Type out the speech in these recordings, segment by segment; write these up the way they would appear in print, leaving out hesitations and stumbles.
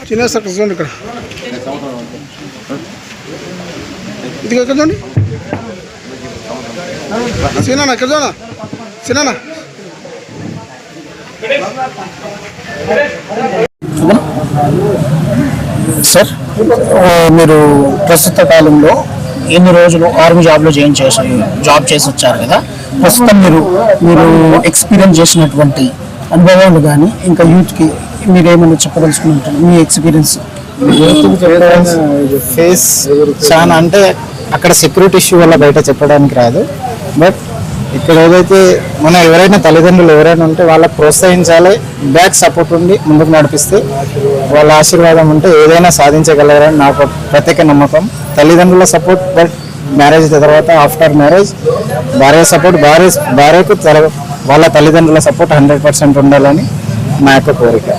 చిన్న సర్కస్ చూడండి ఇక్కడ ఇది ఎక్కడ చూడండి సినా ఎక్కడ చూడ సినా సార్ మీరు ప్రస్తుత కాలంలో ఎన్ని రోజులు ఆర్మీ జాబ్లో జాబ్ చేసి వచ్చారు కదా, ప్రస్తుతం మీరు ఎక్స్పీరియన్స్ చేసినటువంటి అనుభవాలు కానీ ఇంకా యూత్కి మీరు ఏమైనా చెప్పదలుచుకుంటారు? మీ ఎక్స్పీరియన్స్ ఫేస్ చాలా అంటే అక్కడ సెక్యూరిటీ ఇష్యూ వల్ల బయట చెప్పడానికి రాదు. బట్ ఇక్కడ ఏదైతే మన ఎవరైనా తల్లిదండ్రులు ఎవరైనా ఉంటే వాళ్ళకి ప్రోత్సహించాలి, బ్యాక్ సపోర్ట్ ఉండి ముందుకు నడిపిస్తే వాళ్ళ ఆశీర్వాదం ఉంటే ఏదైనా సాధించగలరని నాకు ప్రత్యేక నమ్మకం. తల్లిదండ్రుల సపోర్ట్, బట్ మ్యారేజ్ తర్వాత ఆఫ్టర్ మ్యారేజ్ భార్య సపోర్ట్, భార్యకు వాళ్ళ తల్లిదండ్రుల సపోర్ట్ 100% ఉండాలని నా యొక్క కోరిక.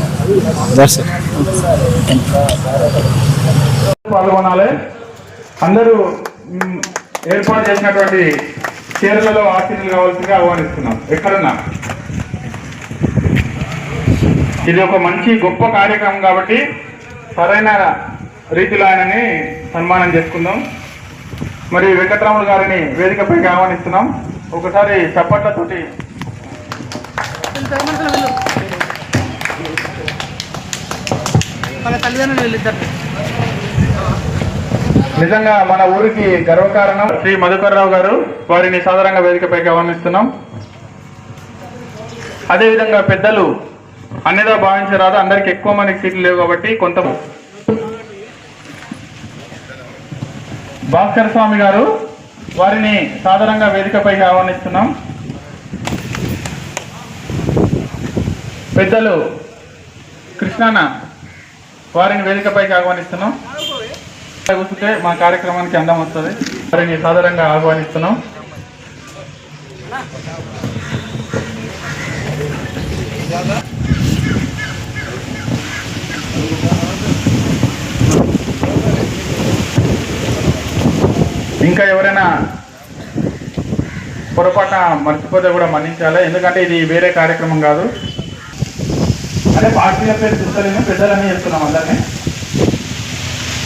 పాల్గొనాలి. అందరూ ఏర్పాటు చేసినటువంటి చీరలలో ఆశీర్లు కావాల్సిందిగా ఆహ్వానిస్తున్నాం. ఎక్కడున్నా ఇది ఒక మంచి గొప్ప కార్యక్రమం కాబట్టి సరైన రీతిలో ఆయనని సన్మానం చేసుకుందాం. మరి వెంకటరాములు గారిని వేదికపైకి ఆహ్వానిస్తున్నాం. ఒకసారి చప్పట్లతోటి నిజంగా మన ఊరికి గర్వకారణం శ్రీ మధుకర్రావు గారు, వారిని సాధారణంగా వేదికపైకి ఆహ్వానిస్తున్నాం. అదేవిధంగా పెద్దలు అన్నిదా భావించరాదు, అందరికి ఎక్కువ మందికి సీట్లు లేవు కాబట్టి కొంత భాస్కర్ స్వామి గారు, వారిని సాధారణంగా వేదికపైకి ఆహ్వానిస్తున్నాం. పెద్దలు కృష్ణన్న, వారిని వేదికపైకి ఆహ్వానిస్తున్నాం. కూర్చుంటే మా కార్యక్రమానికి అందం వస్తుంది. వారిని సాధారణంగా ఆహ్వానిస్తున్నాం. ఇంకా ఎవరైనా పొరపాటున మర్చిపోతే కూడా మన్నించాలి, ఎందుకంటే ఇది వేరే కార్యక్రమం కాదు. అదే పార్టీల పేరు చూస్తలేము, పెద్దలని చెప్తున్నాం అందరినీ.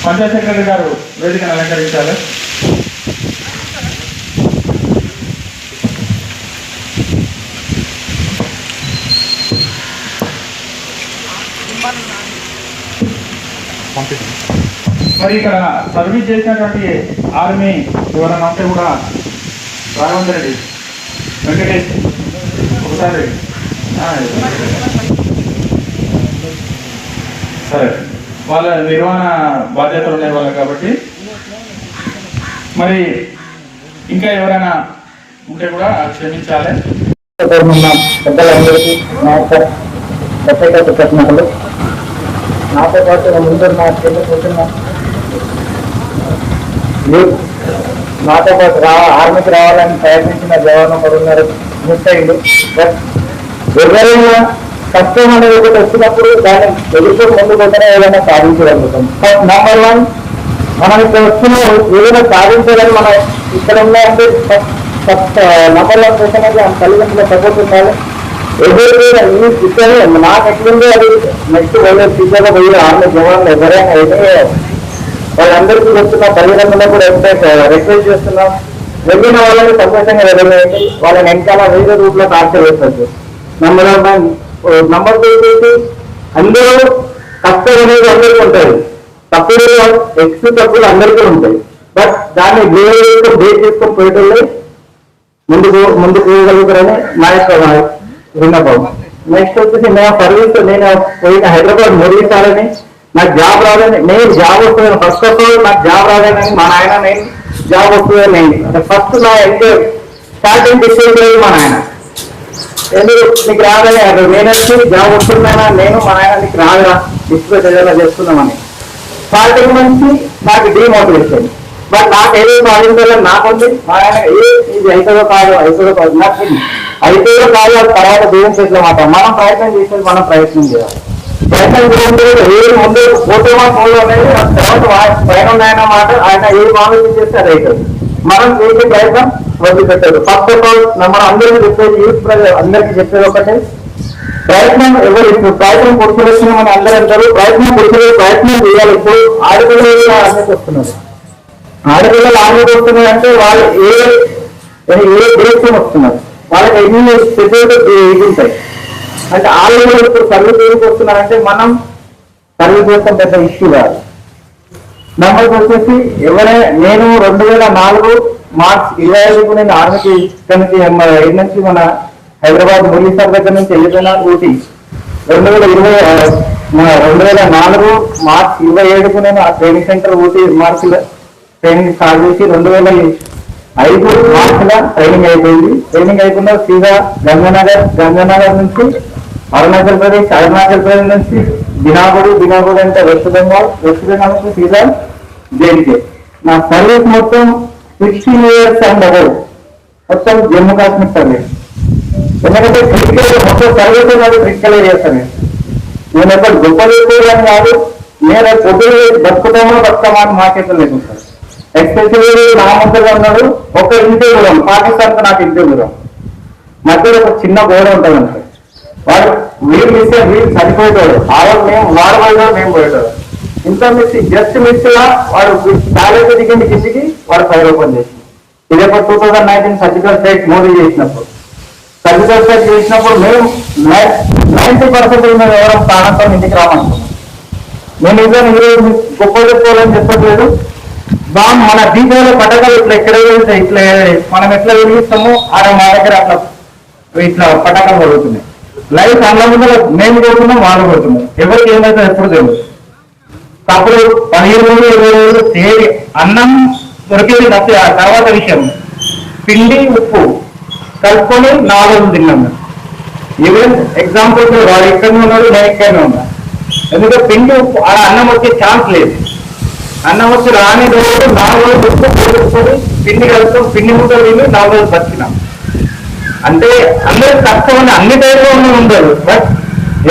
పంచాయత్ సెక్రటరీ గారు వేదికను అలంకరించాలి. మరి ఇక్కడ సర్వీస్ చేసినటువంటి ఆర్మీ ఎవరైనా ఉంటే కూడా రాఘవేంద్ర రెడ్డి, వెంకటేష్ ఒకసారి సరే, వాళ్ళ నిర్వహణ బాధ్యతలు ఉన్నాయి వాళ్ళు కాబట్టి. మరి ఇంకా ఎవరైనా ఉంటే కూడా క్షమించాలి. పెద్దలందరికీ ప్రత్యేక కృతజ్ఞతలు. నాతో పాటు ముందున్న నాతో పాటు ఆర్మీకి రావాలని ప్రయత్నించిన జవాన్లు కూడా ఉన్నారు, మిస్ అయ్యింది. బట్ ఎవరైనా కష్టం అనేది ఒకటి వచ్చినప్పుడు దాన్ని ఎదుర్కొని ముందు పోతేనే ఏదైనా సాధించగలుగుతాం. నెంబర్ 1, మనం ఇక్కడ వచ్చిన ఏదైనా సాధించాలని మనం ఇక్కడ ఉన్నాయంటే నెంబర్ 1 పోతున్నది ఆ తల్లిదండ్రుల సపోర్ట్ ఉండాలి. ఎవరైనా ఈ శిక్షణ నాకు ఎట్లుందో అది నెక్స్ట్ వెళ్ళే శిక్షణ పోయి ఆర్మీ జవాన్లు ఎవరైనా అయితే వాళ్ళందరికీ వస్తున్న తల్లిదండ్రులకు కూడా రిక్వెస్ట్ చేస్తున్నాం, వెళ్ళిన వాళ్ళని సంతోషంగా వెళ్ళేయండి, వాళ్ళని వెనకాల వేరే రూట్లో టార్చర్ వేస్తారు. నెంబర్ 2 వచ్చేసి అందరూ కష్టం అనేది అందరికీ ఉంటుంది, తప్పులు తప్పులు అందరికీ ఉంటాయి. బట్ దాన్ని బ్రేక్ చేసుకొని పోయేటోళ్ళే ముందుకు పోయగలుగుతారని నా యొక్క విన్నపం. నెక్స్ట్ వచ్చేసి నా సర్వీస్ నేను పోయిన హైదరాబాద్ 3 సార్లని నాకు జాబ్ రాదని, నేను జాబ్ వస్తుందని ఫస్ట్ ఆఫ్ ఆల్ నాకు జాబ్ రాదని మా నాయన నేను జాబ్ వస్తుందని నేను ఫస్ట్ నా స్టార్టింగ్ డిసైడ్ లేదు మా నాయన, ఎందుకు నీకు రాదని నేను వచ్చి జాబ్ వస్తున్నానా, నేను మా నాయన నీకు రాదురా డిస్ప్లే ఎలా చేస్తున్నామని స్టార్టింగ్ నుంచి నాకు డీమోటివేషన్. బట్ నాకు ఏదో సాధించాలని నాకుంది, మా ఆయన ఇది అవుతుందో కాదు నాకు అయిపోయో కాదు, తర్వాత దేవుని చేతిలో మాట. మనం ప్రయత్నం చేసేది మనం ప్రయత్నం చేయాలి. ప్రయత్నం చేయండి, ఏది ముందు ఫోటో అనేది తర్వాత పైన ఉన్నాయన్న మాట. ఆయన ఏది ఆలోచన చేస్తే అది అవుతుంది. మనం చేసే ప్రయత్నం వదిలిపెట్టారు. ఫస్ట్ ఆఫ్ ఆల్ మనం అందరికీ చెప్పేది, యూత్ అందరికీ చెప్పేది ఒకటే, ప్రయత్నం ఎవరు ఇప్పుడు ప్రయత్నం పురుషులు అందరూ అంటారు, ప్రయత్నం చేయాలి. ఇప్పుడు ఆడపిల్లలు ఆర్మీకి వస్తున్నారు, ఆడపిల్లలు ఆర్మీకి వస్తున్నారు అంటే వాళ్ళు ఏ దేశం వస్తున్నారు, వాళ్ళకి ఎన్ని స్పెసిఫిక్ ఉంటాయి అంటే ఆల్రెడీ ఇప్పుడు సర్వీస్ ఏమికి వస్తున్నారంటే మనం సర్వీస్ చేస్తాం, పెద్ద ఇష్యూ కాదు. నెంబర్ వచ్చేసి ఎవరైనా నేను 2004 మార్చ్ 25కు నేను ఆర్మీకి ఇక్కడ నుంచి మన హైదరాబాద్ మురళీ సార్ దగ్గర నుంచి వెళ్ళిపోయిన ఊటీ 2004 మార్చ్ 27కు నేను ఆ ట్రైనింగ్ సెంటర్ ఊటీ మార్చిలో ట్రైనింగ్ స్టార్ట్ చేసి 2005 మార్చిలో ట్రైనింగ్ అయిపోయింది. ట్రైనింగ్ అయిపోయిన సీదా గంగానగర్ నుంచి అరుణాచల్ ప్రదేశ్ నుంచి దినాగూడ అంటే వెస్ట్ బెంగాల్ నుంచి సీదా జైలుకే. నా సర్వీస్ మొత్తం 16 years అండ్ అబౌవ్, మొత్తం జమ్మూ కాశ్మీర్ సర్వీస్. ఎందుకంటే క్రిటికల్ మొత్తం సర్వీస్ కాదు, క్రిటికల్ ఏరియా సర్వీస్. నేను ఎప్పుడు గొప్ప చేసుకోవాలని కాదు, నేను పొద్దులు బతుకుతామా అని మాకేతం లేకుంటాను. ఎస్పెషల్లీ నా మధ్యలో ఉన్నాడు ఒక ఇంటి దూరం, పాకిస్తాన్తో నాకు ఇంటి దూరం మధ్యలో ఒక చిన్న గోడ ఉంటుంది అంటే వాడు వీళ్ళు ఇస్తే వీళ్ళు సరిపోయేవాడు, మేము వాడు పోయేవాడు, మేము పోయేవాడు. ఇంత జస్ట్ మిస్ గా వాడు బ్యాలెన్స్ దిగింది కిందికి వాడు 5 రూపాయలు చేసింది. ఇదే 2019 సర్జికల్ స్ట్రైక్ మోడీ చేసినప్పుడు మేము 90% మేము ఎవరైనా ప్రాణంతో ఇంటికి రామనుకున్నాం. నేను ఇద్దరు ఈరోజు గొప్ప చెప్పుకోవాలని చెప్పట్లేదు. మన దీపావళి పటాకాలు ఇట్లా ఇట్లా మనం ఎట్లా వెలిగిస్తామో ఆడ మా దగ్గర అట్లా ఇట్లా పటాకాలు కొడుతున్నాయి. లైఫ్ అన్న ముందు మేము కొడుతున్నాం, వాళ్ళు కొడుతున్నాం. ఎవరికి ఏమైతే ఎప్పుడు తెలియదు. అప్పుడు 15 రోజులు 20 రోజులు తేలి అన్నం దొరికేది తప్పి ఆ తర్వాత విషయం పిండి ఉప్పు కలుపుకొని 4 రోజులు తిన్నాం. ఈవెన్ ఎగ్జాంపుల్ వాడు ఇక్కడనే ఉన్నాడు, నేను ఇక్కడనే ఉన్నా. ఎందుకంటే పిండి ఉప్పు ఆ అన్నం వచ్చే ఛాన్స్ లేదు. అన్నం వచ్చి రాని రోజు 4 రోజులు ఉప్పు కొడుకొని పిండి కలుపుకొని పిండి ముద్దలు తిని 4 రోజులు బతికినాం. అంటే అందరూ కష్టం అని అన్ని టైంలో ఉండదు. బట్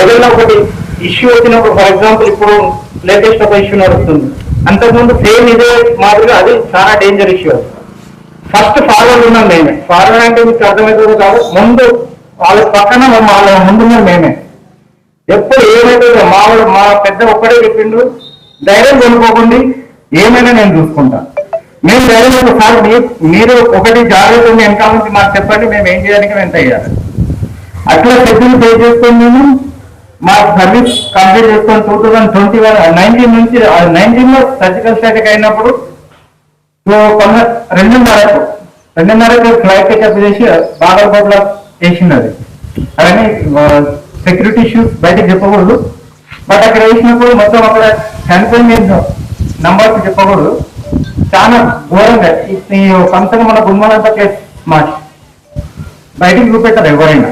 ఏదైనా ఒకటి ఇష్యూ వచ్చినప్పుడు, ఫర్ ఎగ్జాంపుల్ ఇప్పుడు లేటెస్ట్ ఒక ఇష్యూ నడుస్తుంది, అంతకుముందు సేమ్ ఇదే మాదిరిగా అది చాలా డేంజర్ ఇష్యూ. ఫస్ట్ ఫార్వర్డ్ ఉన్నాం మేమే. ఫార్వర్డ్ అంటే మీకు అర్థమవుతుందో కాదు, ముందు వాళ్ళ పక్కన వాళ్ళ ముందు మేమే. ఎప్పుడు ఏమైతే మా పెద్ద ఒక్కడే చెప్పిండు, ధైర్యం కొనుక్కోకండి, ఏమైనా నేను చూసుకుంటాను. మేము ధైర్యం ఒకసారి మీరు ఒకటి జాగ్రత్త వెనకాల నుంచి మాకు చెప్పండి, మేము ఏం చేయడానికి మేము తయారు. అట్లా షెడ్యూల్ పే చేసుకొని మేము మా సర్వీస్ కంప్లీట్ చేసుకొని 2019 నుంచి 19లో సర్జికల్ స్ట్రైక్ అయినప్పుడు 2:30కు ఫ్లైట్ టేకప్ చేసి బాగల్కోట్లో వేసింది. అవన్నీ సెక్యూరిటీ ఇష్యూస్ బయటకు చెప్పకూడదు. బట్ అక్కడ వేసినప్పుడు మొత్తం అక్కడ చనిపోయిన నంబర్స్ చెప్పకూడదు. చాలా ఘోరంగా ఈ సంస్థను మన గుమ్మలంతా కేసు మార్చి బయటికి చూపెట్టారు ఎవరైనా.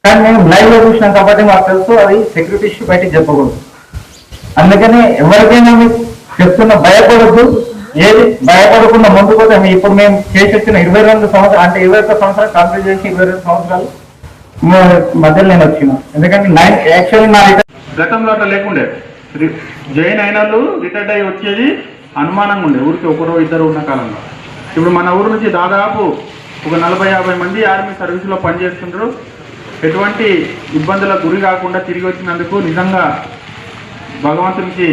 కానీ మేము లైవ్ లో చూసినాం కాబట్టి మాకు తెలుసు అది సెక్యూరిటీ ఇష్యూ బయటికి చెప్పకూడదు. అందుకని ఎవరికైనా మీకు చెప్తున్నా భయపడద్దు. ఏది భయపడకుండా ముందుకు పోతే ఇప్పుడు మేము చేసి వచ్చిన 22 సంవత్సరాలు అంటే 21 సంవత్సరాలు కంప్లీట్ చేసి 22 సంవత్సరాలు మధ్యలో నేను వచ్చిన. ఎందుకంటే యాక్చువల్లీ నా గతంలో అట్లా లేకుండే. జైన్ అయిన వాళ్ళు రిటైర్డ్ అయ్యి వచ్చేది అనుమానంగా ఉండే, ఊరికి ఒకరు ఇద్దరు ఉన్న కాలంలో. ఇప్పుడు మన ఊరు నుంచి దాదాపు ఒక 40-50 మంది ఆర్మీ సర్వీసులో పనిచేస్తుంటారు. ఎటువంటి ఇబ్బందులకు గురి కాకుండా తిరిగి వచ్చినందుకు నిజంగా భగవంతునికి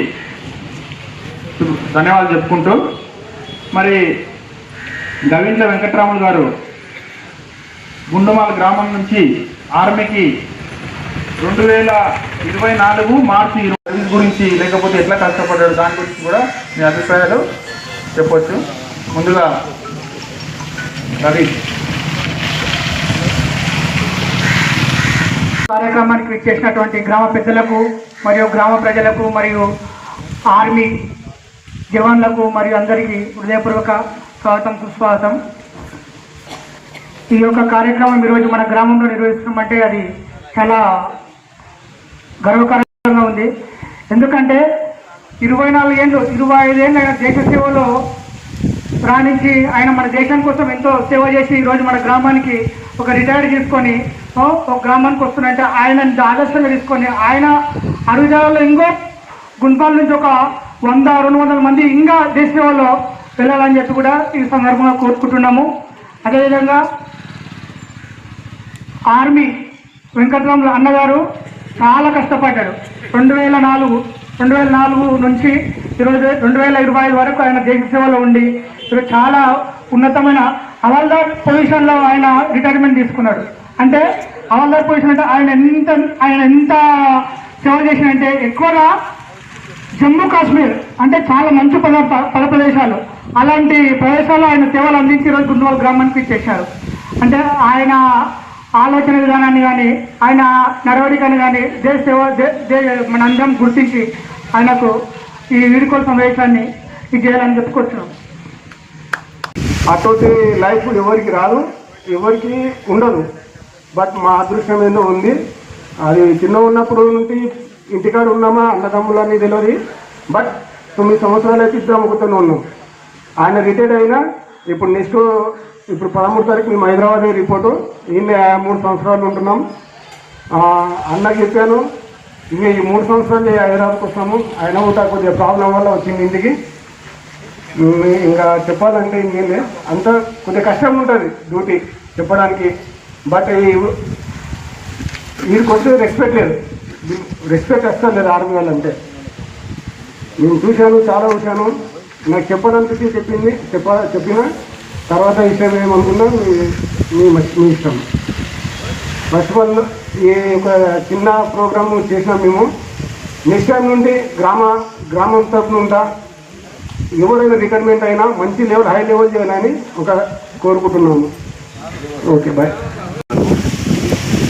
ధన్యవాదాలు చెప్పుకుంటూ, మరి గవింట్ల వెంకట్రాములు గారు గుండుమాల గ్రామం నుంచి ఆర్మీకి 2024 మార్చి 20 గురించి లేకపోతే ఎట్లా కష్టపడ్డాడు దాని గురించి కూడా మీ అభిప్రాయాలు చెప్పవచ్చు. ముందుగా రవి. కార్యక్రమానికి విచ్చేసినటువంటి గ్రామ పెద్దలకు మరియు గ్రామ ప్రజలకు మరియు ఆర్మీ జవాన్లకు మరియు అందరికీ హృదయపూర్వక స్వాగతం, సుస్వాగతం. ఈ యొక్క కార్యక్రమం ఈరోజు మన గ్రామంలో నిర్వహిస్తున్నామంటే అది చాలా గర్వకారణంగా ఉంది. ఎందుకంటే 24 ఏళ్ళు 25 ఏళ్ళు ఆయన దేశ సేవలో రాణించి ఆయన మన దేశం కోసం ఎంతో సేవ చేసి ఈరోజు మన గ్రామానికి ఒక రిటైర్డ్ చేసుకొని ఒక గ్రామానికి వస్తున్నంటే ఆయన ఆదర్శంగా తీసుకొని ఆయన అడుగుజాలలో ఇంకో గుంపాల నుంచి ఒక 100-200 మంది ఇంకా దేశ సేవలో వెళ్ళాలని చెప్పి కూడా ఈ సందర్భంగా కోరుకుంటున్నాము. అదేవిధంగా ఆర్మీ వెంకట్రాములు అన్నగారు చాలా కష్టపడ్డాడు. 2004 నుంచి ఈరోజు 2025 వరకు ఆయన దేశ సేవలో ఉండి ఈరోజు చాలా ఉన్నతమైన హవాల్దార్ పొజిషన్లో ఆయన రిటైర్మెంట్ తీసుకున్నాడు. అంటే హవాల్దార్ పొజిషన్ అంటే ఆయన ఎంత సేవ చేసినంటే ఎక్కువగా జమ్మూ కాశ్మీర్ అంటే చాలా మంచి పద ప్రదేశాలు, అలాంటి ప్రదేశాల్లో ఆయన సేవలు అందించి ఈరోజు గుండువాల్ గ్రామానికి ఇచ్చేశారు. అంటే ఆయన ఆలోచన విధానాన్ని కానీ ఆయన నడవడికని కానీ దేశ సేవ మన అందరం గుర్తించి ఆయనకు ఈ వీడుకోలు సమావేశాన్ని ఇది చేయాలని చెప్పుకొచ్చున్నాం. అటువంటి లైఫ్ ఎవరికి రాదు, ఎవరికి ఉండదు. బట్ మా అదృష్టం ఏందో ఉంది. అది చిన్న ఉన్నప్పుడు నుండి ఇంటికాడ ఉన్నామా అన్నదమ్ములని తెలియదు. బట్ 9 సంవత్సరాలు అయితే ఇద్దరం ఒకతోనే ఉన్నాం. ఆయన రిటైర్డ్ అయినా ఇప్పుడు ఇప్పుడు 13 తారీఖు మేము హైదరాబాద్ రిపోర్టు ఈయన 3 సంవత్సరాలు ఉంటున్నాం. అన్నకి చెప్పాను ఇంకా ఈ 3 సంవత్సరాలు హైదరాబాద్కి వస్తాము. ఆయన కూడా కొద్దిగా ప్రాబ్లం వల్ల వచ్చింది ఇంటికి. ఇంకా చెప్పాలంటే ఇంకేం లేదు, అంత కొద్దిగా కష్టం ఉంటుంది డ్యూటీ చెప్పడానికి. బట్ వీరికి వచ్చే రెస్పెక్ట్ లేదు, రెస్పెక్ట్ వస్తుంది లేదు ఆర్మీ వాళ్ళంటే. నేను చూశాను, చాలా చూశాను. నాకు చెప్పడానికి చెప్పిన తర్వాత విషయం ఏమనుకున్నా మీ ఇష్టం. ఫస్ట్ ఆఫ్ ఆల్ ఈ ఒక చిన్న ప్రోగ్రామ్ చేసినాం మేము. నెక్స్ట్ టైం నుండి గ్రామం తరఫున ఉంటా ఎవరైనా రిక్వైర్మెంట్ అయినా మంచి లెవెల్ హై లెవెల్ చేయాలని కోరుకుంటున్నాము. Okay, bye.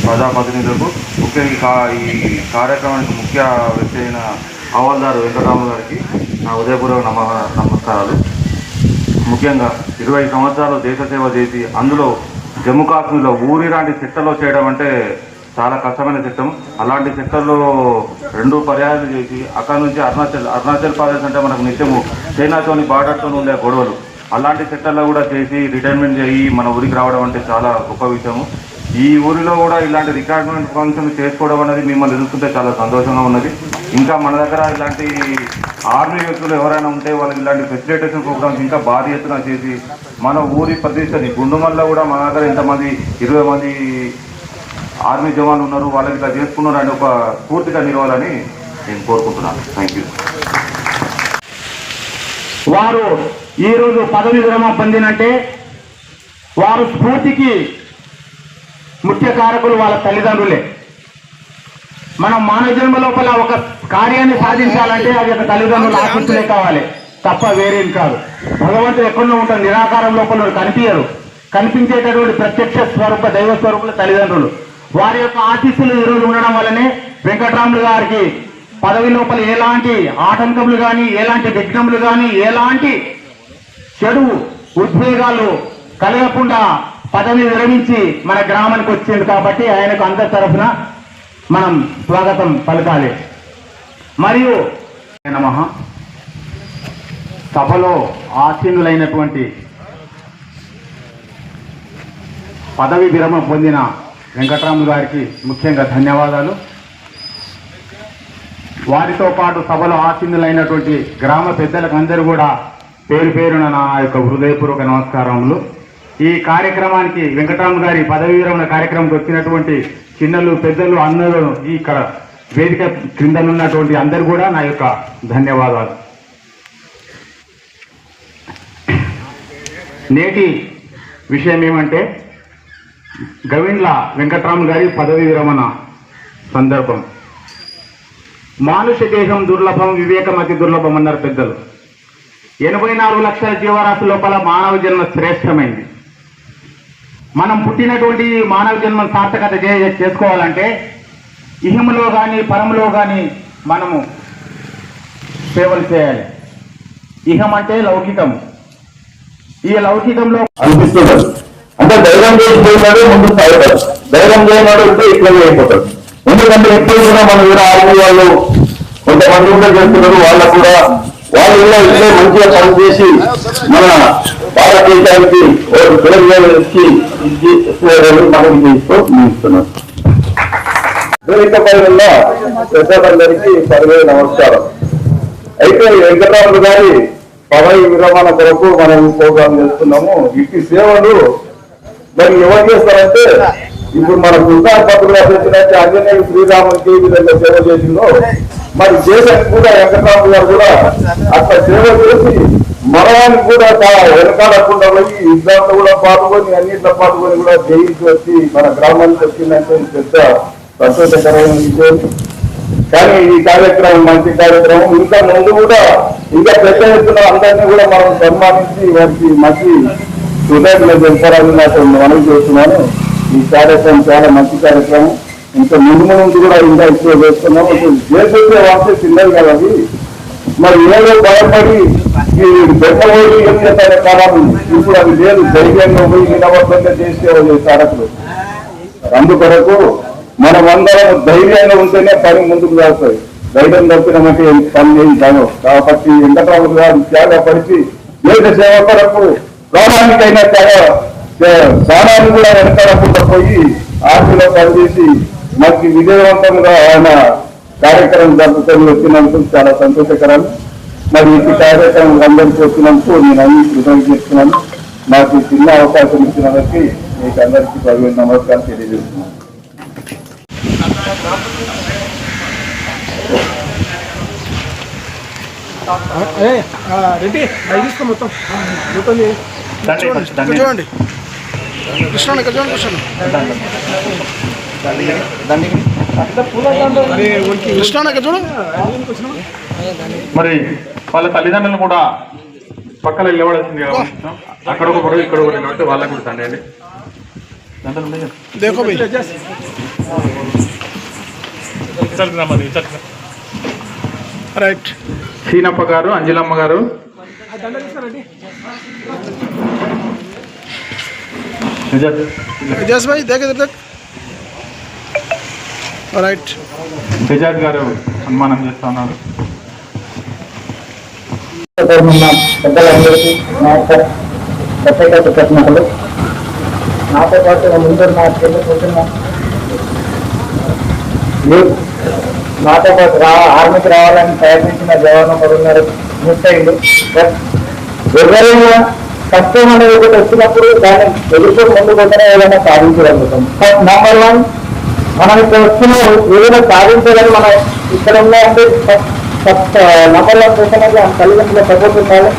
ప్రజాప్రతినిధులకు ముఖ్యంగా ఈ కార్యక్రమానికి ముఖ్య వ్యక్తి అయిన హవాల్దారు వెంకటరాములు గారికి నా ఉదయపూర్వక నమస్కారాలు. ముఖ్యంగా 20 సంవత్సరాలు దేశ సేవ చేసి అందులో జమ్మూ కాశ్మీర్లో ఊరిలాంటి సెక్టర్లో చేయడం అంటే చాలా కష్టమైన సెక్టర్. అలాంటి సెక్టర్లో 2 పర్యాయాలు చేసి అక్కడ నుంచి అరుణాచల్ ప్రదేశ్ అంటే మనకు నిత్యము చైనాతోని బార్డర్తో ఉండే గొడవలు, అలాంటి సెక్టర్లో కూడా చేసి రిటైర్మెంట్ చేయి మన ఊరికి రావడం అంటే చాలా గొప్ప విషయము. ఈ ఊరిలో కూడా ఇలాంటి రిక్రూట్మెంట్ ఫంక్షన్ చేసుకోవడం అనేది మిమ్మల్ని ఎదుర్కొంటే చాలా సంతోషంగా ఉన్నది. ఇంకా మన దగ్గర ఇలాంటి ఆర్మీ వ్యక్తులు ఎవరైనా ఉంటే వాళ్ళకి ఇలాంటి ఫెసిలిటేషన్ ప్రోగ్రామ్స్ ఇంకా భారీ ఎత్తున చేసి మన ఊరి ప్రతిష్టని గుండుమల్లో కూడా మన దగ్గర ఇంతమంది 20 మంది ఆర్మీ జవాన్లు ఉన్నారు, వాళ్ళకి ఇట్లా చేసుకున్నారు అని ఒక స్ఫూర్తిగా నిలవాలని నేను కోరుకుంటున్నాను. Thank you. వారు ఈరోజు పదవి విరమణ పొందినంటే వారు స్ఫూర్తికి ముఖ్య కారకులు వాళ్ళ తల్లిదండ్రులే. మనం మానవ జన్మ లోపల ఒక కార్యాన్ని సాధించాలంటే అది ఒక తల్లిదండ్రులు ఆశిస్తులే కావాలి తప్ప వేరేం కాదు. భగవంతుడు ఎక్కడో ఉంటాడు, నిరాకారం లోపల కనిపించరు. కనిపించేటటువంటి ప్రత్యక్ష స్వరూప దైవ స్వరూపుల తల్లిదండ్రులు. వారి యొక్క ఆశీస్సులు ఈరోజు ఉండడం వల్లనే వెంకటరాములు గారికి పదవి లోపల ఎలాంటి ఆటంకములు కానీ, ఎలాంటి విఘ్నములు కానీ, ఎలాంటి చెడు ఉద్వేగాలు కలగకుండా పదవి విరమించి మన గ్రామానికి వచ్చింది. కాబట్టి ఆయనకు అందరి తరఫున మనం స్వాగతం పలకాలి. మరియు నమః. సభలో ఆసీనులైనటువంటి పదవి విరమణ పొందిన వెంకటరాములు గారికి ముఖ్యంగా ధన్యవాదాలు. వారితో పాటు సభలో ఆసీనులైనటువంటి గ్రామ పెద్దలకు అందరూ కూడా పేరు పేరున నా యొక్క హృదయపూర్వక నమస్కారములు. ఈ కార్యక్రమానికి వెంకటరాములు గారి పదవి విరమణ కార్యక్రమానికి వచ్చినటువంటి చిన్నలు పెద్దలు అందరూ ఇక్కడ వేదిక క్రిందనున్నటువంటి అందరూ కూడా నా యొక్క ధన్యవాదాలు. నేటి విషయం ఏమంటే గవిండ్ల వెంకటరాములు గారి పదవి విరమణ సందర్భం. మానుష దేహం దుర్లభం, వివేకం అతి దుర్లభం అన్నారు పెద్దలు. 84 లక్షల జీవరాశి లోపల మానవ జన్మ శ్రేష్టమైంది. మనం పుట్టినటువంటి మానవ జన్మను సార్థకత చేసుకోవాలంటే ఇహములో కానీ పరములో కానీ మనము సేవలు చేయాలి. ఇహం అంటే లౌకికం. ఈ లౌకికంలో అనిపిస్తుంది. అంటే ధైర్యం చేసిపోయినాడు ముందు సాగుతాడు, ధైర్యం చేయనాడు ఉంటే ఇట్లా అయిపోతాడు. ఎందుకంటే ఎప్పుడు కూడా మన వేరే ఆర్మీ వాళ్ళు కొంతమంది కూడా చేస్తున్నారు. వాళ్ళకు కూడా వాళ్ళు ఇట్లే మంచిగా పనిచేసి మన భారతదేశానికి తెలంగాణకి మనకి తీస్తున్నారు. పెద్దలందరికీ సర్వే నమస్కారం. అయితే వెంకటరాములు గారి పదవి విరమణ కొరకు మనం ప్రోగ్రాం చేస్తున్నాము. ఇట్టి సేవలు మరి ఎవరు చేస్తారంటే ఇప్పుడు మన పుస్తక పత్రులు అభ్యర్థించి ఆంజనేయులు శ్రీరామునికి ఈ విధంగా సేవ చేసిందో మరి దేశానికి కూడా వెంకటరాము గారు కూడా అట్లా సేవ చేసి మరణానికి కూడా చాలా వెనకాడకుండా పోయి యుద్ధాల్లో కూడా పాల్గొని అన్నింటిలో పాల్గొని కూడా జయించి వచ్చి మన గ్రామానికి వచ్చిందంటే పెద్ద సంతోషకరమైన విషయం. కానీ ఈ కార్యక్రమం మంచి కార్యక్రమం. ఇంకా ముందు కూడా ఇంకా పెద్ద ఎత్తున అందరినీ కూడా మనం సన్మానించి వారికి మంచి కృతజ్ఞతలు తెలుపాలని నాకు మనవి చేస్తున్నాను. ఈ కార్యక్రమం చాలా మంచి కార్యక్రమం. ఇంకా ముందు ముందు కూడా ఇంకా ఎక్కువ చేస్తున్నాము. చేసే వాస్తే చిన్నది కదా అది. మరి ఏదో భయపడి ఈ బెట్టబోయి ఏం చేస్తారే కాలం ఇప్పుడు అది లేదు. ధైర్యంగా పోయి నిలబడుతుంటే చేసే సారకులు అందుకొరకు మనమందరం ధైర్యంగా ఉంటేనే పని ముందుకు వెళ్తాయి. ధైర్యం తప్పినమంటే పని చేయించాను. కాబట్టి వెంకటరాము గారు త్యాగపరిచి దేశ సేవ కొరకు ప్రాణానికైనా ప్రాణాన్ని కూడా వెనకాడకుండా పోయి ఆర్మీలో పనిచేసి మనకి విజయవంతంగా ఆయన కార్యక్రమం జరుపుకొని వచ్చినందుకు చాలా సంతోషకరం. మరి ఈ కార్యక్రమం అందరికీ వచ్చినందుకు నేను అన్ని కృతజ్ఞతలు. నాకు చిన్న అవకాశం ఇచ్చినందుకు మీకు అందరికీ 15 నమస్కారం తెలియజేస్తున్నాను. రెడ్డి అవి తీసుకో మొత్తం చూడండి కృష్ణ ఇక్కడ చూడండి కృష్ణ ఇక్కడ చూడు. మరి వాళ్ళ తల్లిదండ్రులు కూడా పక్కన వెళ్ళవలసింది అక్కడ ఒక గొడవ ఇక్కడ ఒకటి కాబట్టి వాళ్ళకు కూడా తండ్రి అండి. देखो भाई రైట్. సీనప్ప గారు, అంజలమ్మ గారు, एजाज भाई देख इधर तक. రైట్. ఎజాజ్ గారు సన్మానం చేస్తా ఉన్నారు. పెద్దలందరికీ నా యొక్క ప్రత్యేక కృతజ్ఞతలు. నాతో పాటు ముందు నా చెల్లి కూర్చున్న నాతో పాటు ఆర్మీకి రావాలని ప్రయత్నించిన జవాన్లు ఉన్నారు. ముత్తైలు ఎవరైనా కష్టం అనేది ఒకటి వచ్చినప్పుడు దాన్ని ఎదుర్కొని ముందు పోతేనే ఏదైనా సాధించగలుగుతాం. నెంబర్ 1 మనం ఇక్కడ వచ్చిన ఏదైనా సాధించాలని మనం ఇక్కడ ఉన్నాయంటే నెంబర్ 1 చేసినట్లు తల్లిదండ్రుల సపోర్ట్ ఉండాలి.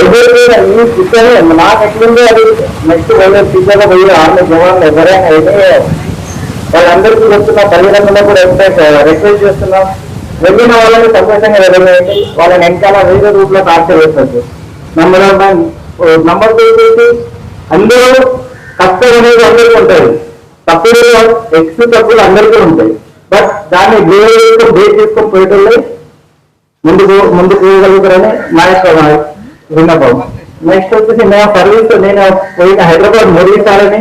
ఎవరైనా ఈ పిక్చర్ నాకు ఎట్లుందో అది నెక్స్ట్ వెళ్ళే పిక్చర్లో పోయి ఆర్మీ జవాన్లు ఎవరైనా అయితే వాళ్ళందరికీ చెప్తున్నా, తల్లిదండ్రులకు కూడా రిక్వెస్ట్ చేస్తున్నాం. వెళ్ళిన వాళ్ళని సంతోషంగా వెళ్ళేయండి. వాళ్ళని వెనకాల వేరే రూట్లో టార్చర్ వేస్తారు. నెంబర్ 2 వచ్చేసి అందరూ కష్టం అనేది అందరికీ ఉంటుంది. తప్పులు తప్పులు అందరికీ ఉంటాయి. బట్ దాన్ని బేస్ చేసుకొని పోయేటోళ్ళే ముందుకు పోయగలుగుతారని నా యొక్క విన్నపం. నెక్స్ట్ వచ్చేసి నేను పోయిన హైదరాబాద్ 3 సార్లని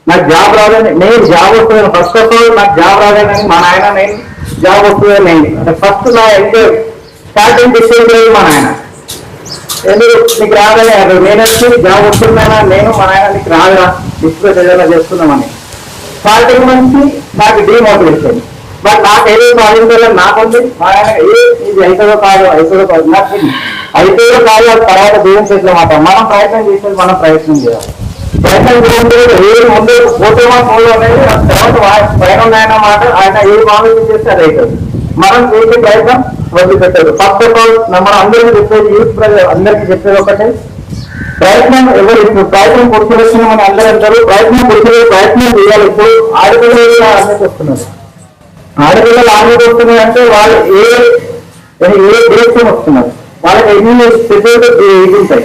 నాకు జాబ్ రాదని, నేను జాబ్ వస్తుందని ఫస్ట్ ఆఫ్ ఆల్ నాకు జాబ్ రాదని మా నాయన, నేను జాబ్ వస్తుందని నేను అంటే ఫస్ట్ నా ఎంజాయ్ స్టార్టింగ్ డిస్టెన్స్ మా నాయన ఎందుకు నీకు రాదని నేను వచ్చి జాబ్ వస్తుందైనా నేను మా నాయన నీకు రాదురా డిస్ప్లేస్ ఏదైనా చేస్తున్నామని స్టార్టింగ్ నుంచి నాకు డీమోటివేషన్. బట్ నాకు ఏదో సాధించాలని నాకుంది. మా ఆయన ఇది అవుతుందో కాదు నాకు అవుతుందో కాదు అది తర్వాత దేవుని చేతిలో మాట. మనం ప్రయత్నం చేసేది మనం ప్రయత్నం చేయాలి. ప్రయత్నం చేయండి. ఏది ముందు పోతేమో ఫోన్లో అనేది తర్వాత పైన ఉన్నాయన్న మాట. ఆయన ఏది ఆలోచన చేస్తే అది అవుతుంది. మనం చేసే ప్రయత్నం వదిలిపెట్టారు. ఫస్ట్ ఆఫ్ ఆల్ మనం అందరికీ చెప్పేది, యూత్ ప్రజలు అందరికీ చెప్పేది ఒకటే, ప్రయత్నం ఎవరు ఇప్పుడు ప్రయత్నం పురుషులు మన అందరూ అంటారు. ప్రయత్నం చేయాలి. ఇప్పుడు ఆడపిల్లలు ఆర్మీకి వస్తున్నారు. ఆడపిల్లలు ఆర్మీకి వస్తున్నారు అంటే వాళ్ళు ఏ దేశం వస్తున్నారు, వాళ్ళకి ఎన్ని ఇది ఉంటాయి.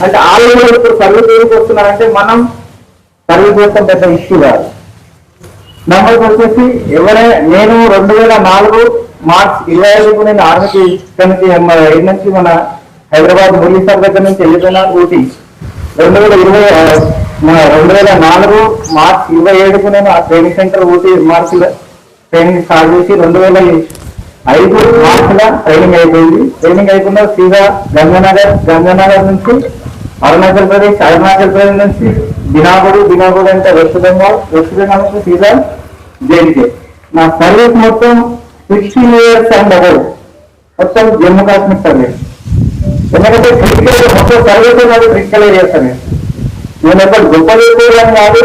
అంటే ఆడపిల్లలు ఇప్పుడు సర్వీస్ ఏమికి వస్తున్నారంటే మనం సర్వీస్ కోసం పెద్ద ఇష్యూ కాదు. నెంబర్ వచ్చేసి ఎవరైనా నేను 2004 మార్చ్ 25 నేను ఆర్మీకి ఇక్కడి నుంచి మన హైదరాబాద్ మురళీసార్ దగ్గర నుంచి వెళ్ళిపోయినా ఊటీ. 2004 మార్చ్ 27 నేను ఆ ట్రైనింగ్ సెంటర్ ఊటీ మార్చిలో ట్రైనింగ్ స్టార్ట్ చేసి 2005 మార్చిలో ట్రైనింగ్ అయిపోయింది. ట్రైనింగ్ అయిపోయిన సీదా గంగానగర్ నుంచి అరుణాచల్ ప్రదేశ్ నుంచి దినాగూడ అంటే వెస్ట్ బెంగాల్ నుంచి సీదా జేఎన్కే. నా సర్వీస్ మొత్తం 16 years అండ్ అబౌవ్ మొత్తం జమ్మూ కాశ్మీర్ సర్వీస్. ఎందుకంటే క్రిటికల్ మొత్తం సర్వీస్ కాదు, క్రిటికల్ ఏరియా సర్వీస్. నేను ఎప్పుడు గొప్ప చేసుకోవాలని కాదు,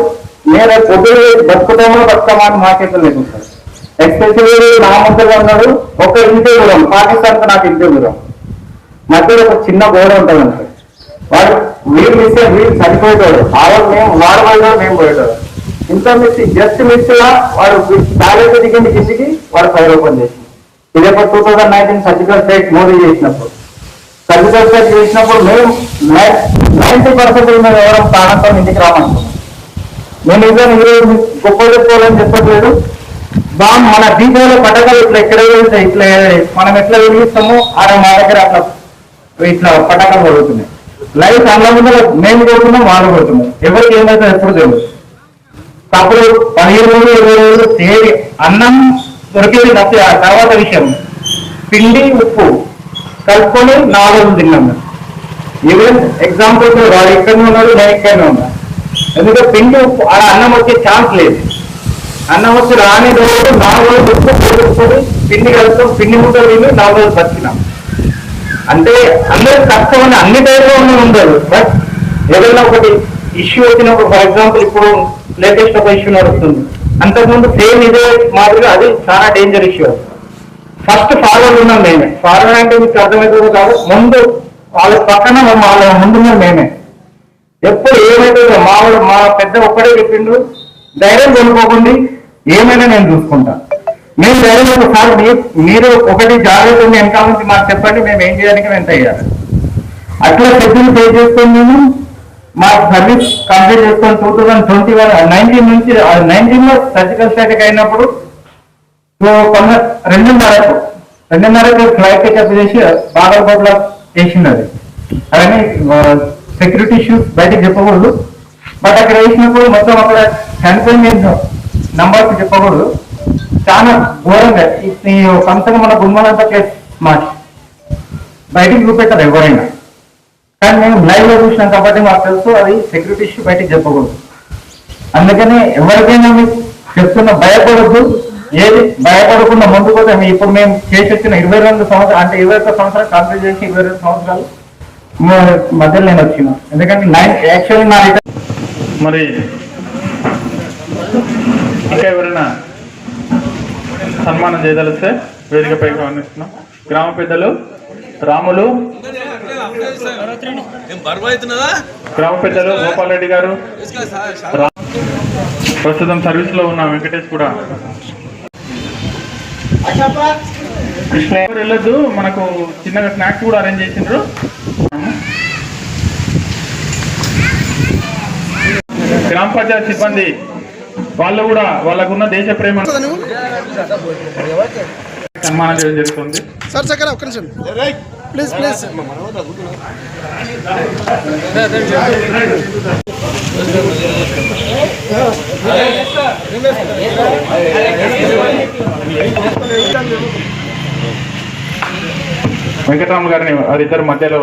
నేను పొద్దులు బతుకుతామో బతుకమా అని మాకైతే లేదు సార్. ఎస్పెషల్లీ నా మధ్యలో ఉన్నాడు ఒక ఇంటి దూరం, పాకిస్తాన్కి నాకు ఇంటి దూరం మధ్యలో ఒక చిన్న గోడ ఉంటుంది సార్. వాడు వీళ్ళు మిస్ వీళ్ళు చనిపోయేవాడు, మేము వాడు పోయేవాడు, మేము పోయేవాడు. ఇంత మిస్ జస్ట్ మిస్ గా వాడు బ్యాలెన్స్ దిగింది కిందికి వాడు ఫైర్ ఓపెన్ చేసింది. ఇదే 2019 సర్జికల్ స్ట్రైక్ మోదీ చేసినప్పుడు మేము 90% మేము ఎవరో ప్రాణంతో ఇంటికి రామనుకున్నాం. నేను నిజంగా ఈరోజు గొప్ప చెప్పుకోవాలని చెప్పట్లేదు. మన దీపావళి పటాకాలు ఇట్లా ఎక్కడ వెళ్తాయి, ఇట్లా మనం ఎట్లా వెలిగిస్తామో అలా మా దగ్గర అట్లా ఇట్లా పటాకాలు కొడుతున్నాయి. లైవ్ కళ్ళ ముందు మేము కొడుతున్నాం, వాళ్ళు కొడుతున్నాం. ఎవరికి ఏమైతే ఎప్పుడు తెలియదు. అప్పుడు 15 రోజులు 20 రోజులు తేలి అన్నం దొరికేది తప్పి ఆ తర్వాత విషయం పిండి ఉప్పు కలుపుకొని 4 రోజులు తిన్నాం. ఈవెన్ ఎగ్జాంపుల్ వాడు ఇక్కడనే ఉన్నాడు, నేను ఇక్కడనే ఉన్నా. ఎందుకంటే పిండి ఉప్పు అలా అన్నం వచ్చే ఛాన్స్ లేదు. అన్నం వచ్చి రాని రోజు 4 రోజులు ఉప్పు కొడుకుని పిండి కలుపుతాం, పిండి ముట్టలు తిని 4 రోజులు బతికినాం. అంటే అందరికి కష్టం అని అన్ని టైంలో ఉండదు. బట్ ఏదైనా ఒకటి ఇష్యూ వచ్చినప్పుడు, ఫర్ ఎగ్జాంపుల్ ఇప్పుడు లేటెస్ట్ ఒక ఇష్యూ నడుస్తుంది, అంతకుముందు సేమ్ ఇదే మాదిరిగా అది చాలా డేంజర్ ఇష్యూ. ఫస్ట్ ఫార్వర్డ్ ఉన్నాం మేమే. ఫార్వర్డ్ అంటే మీకు అర్థమవుతుందో కాదు, ముందు వాళ్ళ పక్కన వాళ్ళ ముందున్నాం మేమే. ఎప్పుడు ఏమైతే మా పెద్ద ఒక్కడే చెప్పిండు, ధైర్యం కొనుక్కోకుండా ఏమైనా నేను చూసుకుంటాను. మేము ధైర్యం ఒకసారి మీరు ఒకటి జాగ్రత్త ఉంది వెనకాల నుంచి మాకు చెప్పండి, మేము ఏం చేయడానికి ఎంత అయ్యారు. అట్లా షెడ్యూల్ పే చేసుకొని మేము మా సర్వీస్ కంప్లీట్ చేసుకొని 2019 నుంచి 19లో సర్జికల్ స్ట్రైక్ అయినప్పుడు 2:30కు ఫ్లైట్ టికెట్ చేసి బాగల్కోట్లో చేసింది. అవన్నీ సెక్యూరిటీ ఇష్యూస్ బయటకు చెప్పకూడదు. బట్ అక్కడ వేసినప్పుడు మొత్తం అక్కడ చనిపోయిన నంబర్స్ చెప్పకూడదు. చాలా ఘోరంగా ఈ సంస్థగా మన గుమ్మలంతా కేసు మార్చి బయటికి చూపెట్టారు ఎవరైనా. కానీ మేము లైవ్ లో చూసినాం కాబట్టి మాకు తెలుసు అది సెక్యూరిటీ ఇష్యూ బయటికి చెప్పకూడదు. అందుకని ఎవరికైనా మీకు చెప్తున్న భయపడద్దు. ఏది భయపడకుండా ముందుకు పోతే ఇప్పుడు మేము చేసి వచ్చిన 22 సంవత్సరాలు అంటే 21 సంవత్సరాలు కంప్లీట్ చేసి 22 సంవత్సరాలు మధ్యలో నేను వచ్చిన. ఎందుకంటే యాక్చువల్లీ నా మరి ఇంకా ఎవరైనా సన్మానం చేయదలిస్తే వేదికపైకి ఆహ్వానిస్తున్నాం. గ్రామ పెద్దలు రాములు, గ్రామ పెద్దలు గోపాల్ రెడ్డి గారు, ప్రస్తుతం సర్వీస్ లో ఉన్న వెంకటేష్ కూడా. కృష్ణ వెళ్ళొద్దు, మనకు చిన్నగా స్నాక్స్ కూడా అరేంజ్ చేసిండ్రు. గ్రామ పంచాయతీ సిబ్బంది వాళ్ళు కూడా వాళ్ళకున్న దేశ ప్రేమ సన్మానం చేయడం జరుగుతుంది. సార్ చక్కర ఒక్క నిమిషం ప్లీజ్ ప్లీజ్. వెంకటరామ గారిని వారిద్దరు మధ్యలో